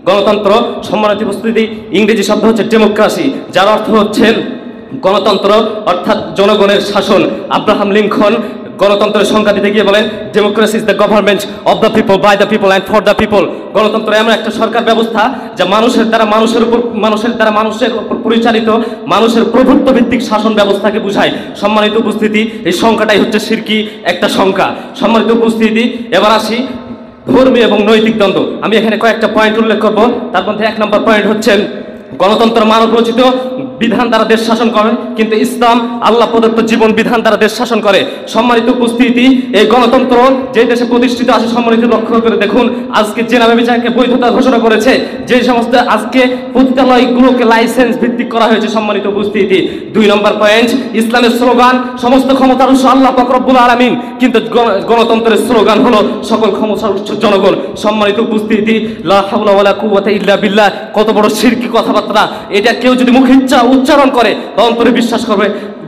গণতন্ত্র সম্মানিত উপস্থিতি ইংরেজি শব্দ হচ্ছে ডেমোক্রেসি, যার অর্থ হচ্ছে গণতন্ত্র অর্থাৎ জনগণের শাসন। আব্রাহাম লিঙ্কন গণতন্ত্রের সংজ্ঞা দিতে গিয়ে বলেন, democracy is the government of the people, by the people and for the people. গণতন্ত্র এমন একটা সরকার ব্যবস্থা যা মানুষের দ্বারা মানুষের উপর পরিচালিত মানুষের প্রভুত্ব ভিত্তিক শাসন ব্যবস্থাকে বোঝায়। সম্মানিত উপস্থিতি, এই সংখ্যাটাই হচ্ছে শিরকি একটা সংখ্যা। সম্মানিত উপস্থিতি, এবার আসি ধর্মীয় এবং নৈতিক দ্বন্দ্ব। আমি এখানে কয়েকটা পয়েন্ট উল্লেখ করব। তার মধ্যে 1 নম্বর পয়েন্ট হচ্ছে গণতন্ত্র মানব রচিত বিধান দ্বারা দেশ শাসন করে, কিন্তু ইসলাম আল্লাহ প্রদত্ত জীবন বিধান দ্বারা দেশ শাসন করে। সম্মানিত উপস্থিতি, এই গণতন্ত্র যে দেশে প্রতিষ্ঠিত আছে, সম্মানিত লক্ষ্য করে দেখুন, আজকে জেনারেল বিচারকে বৈধতা ঘোষণা করেছে, যে সমস্ত আজকে পতিতালয়গুলোকে লাইসেন্স ভিত্তিক করা হয়েছে। সম্মানিত উপস্থিতি, 2 নম্বর পয়েন্ট, ইসলামের স্লোগান সমস্ত ক্ষমতার উৎস আল্লাহ পাক রব্বুল আলামিন, কিন্তু গণতন্ত্রের স্লোগান হলো সকল ক্ষমতার উৎস জনগণ। সম্মানিত উপস্থিতি, লা হাওলা ওয়ালা কুওয়াতা ইল্লা বিল্লাহ, কত বড় শিরকি কথাবার্তা! এটা কেউ যদি মুখে উচ্চারণ করে বা অন্তরে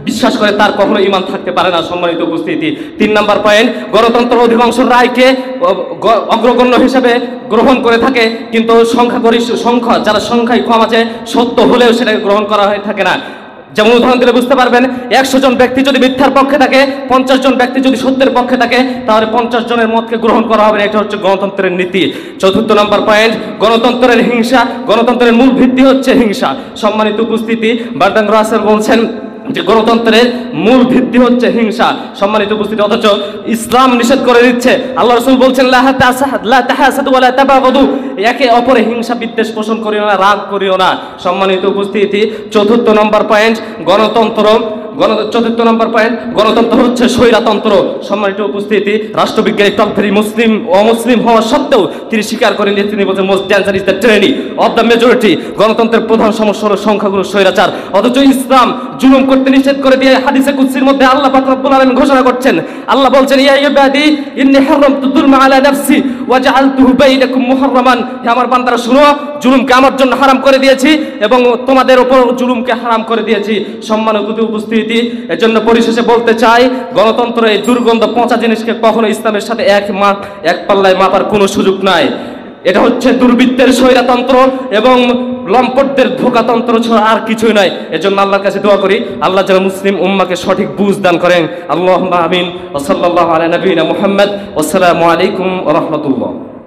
বিশ্বাস করে তার কখনো ঈমান থাকতে পারে না। সম্মানিত উপস্থিতি, 3 নম্বর পয়েন্ট, গণতন্ত্র অধিকাংশ রায়কে অগ্রগণ্য হিসেবে গ্রহণ করে থাকে, কিন্তু সংখ্যা যারা সংখ্যায় কম আছে, সত্য হলেও সেটাকে গ্রহণ করা হয়ে থাকে না। যেমন উদাহরণ দিলে বুঝতে পারবেন, 100 জন ব্যক্তি যদি মিথ্যার পক্ষে থাকে, 50 জন ব্যক্তি যদি সত্যের পক্ষে থাকে, তাহলে 50 জনের মতকে গ্রহণ করা হবে না। এটা হচ্ছে গণতন্ত্রের নীতি। 4 নম্বর পয়েন্ট, গণতন্ত্রের হিংসা। গণতন্ত্রের মূল ভিত্তি হচ্ছে হিংসা। সম্মানিত উপস্থিতি, বার্ট্রান্ড রাসেল বলছেন যে গণতন্ত্রের মূল ভিত্তি হচ্ছে হিংসা। সম্মানিত উপস্থিতি, অথচ ইসলাম নিষেধ করে দিচ্ছে। আল্লাহ রাসূল বলছেন, লা তাহাসাদু ওয়া লা তাবাগাদু, একে অপরে হিংসা বিদ্বেষ পোষণ করিও না, রাগ করিও না। সম্মানিত উপস্থিতি, 4 নম্বর পয়েন্ট, গণতন্ত্র হচ্ছে স্বৈরতন্ত্র। সম্মানিত উপস্থিতি, রাষ্ট্রবিজ্ঞানী টকভেরি অমুসলিম হওয়া সত্ত্বেও তিনি স্বীকার করেন যে তিনি বলছেন most danger is the tyranny of the majority. গণতন্ত্রের প্রধান সমস্যা হলো সংখ্যাগুলো স্বৈরাচার। অথচ ইসলাম জুলুম করতে নিষেধ করে দিয়ে হাদিসে কুদসির মধ্যে আল্লাহ পাক রব্বুল আলামিন ঘোষণা করছেন, আল্লাহ বলছেন, ইয়া ইবাদি ইন্নী হারামতু যুলমা আলা নাফসি ওয়া জাআলতুহু বাইনাকুম মুহাররামান, হে আমার বান্দারা শুনো, জুলুমকে আমার জন্য হারাম করে দিয়েছি এবং তোমাদের উপর জুলুমকে হারাম করে দিয়েছি। সম্মানিত উপস্থিতি, এজন্য পরিশেষে বলতে চাই, গণতন্ত্র এই দুর্গন্ধ পচা জিনিসকে কখনো ইসলামের সাথে এক পাল্লায় মাপার কোনো সুযোগ নাই। এটা হচ্ছে দুর্বৃত্তের স্বৈরতন্ত্র এবং লম্পটদের ধোঁকাতন্ত্র ছাড়া আর কিছুই নয়। এজন্য আল্লাহর কাছে দোয়া করি, আল্লাহ যেন মুসলিম উম্মাকে সঠিক বুঝ দান করেন। আল্লাহুম্মা আমিন। ওয়া সাল্লাল্লাহু আলা নবিয়িনা মুহাম্মদ। আসসালামু আলাইকুম ওয়া রাহমাতুল্লাহ।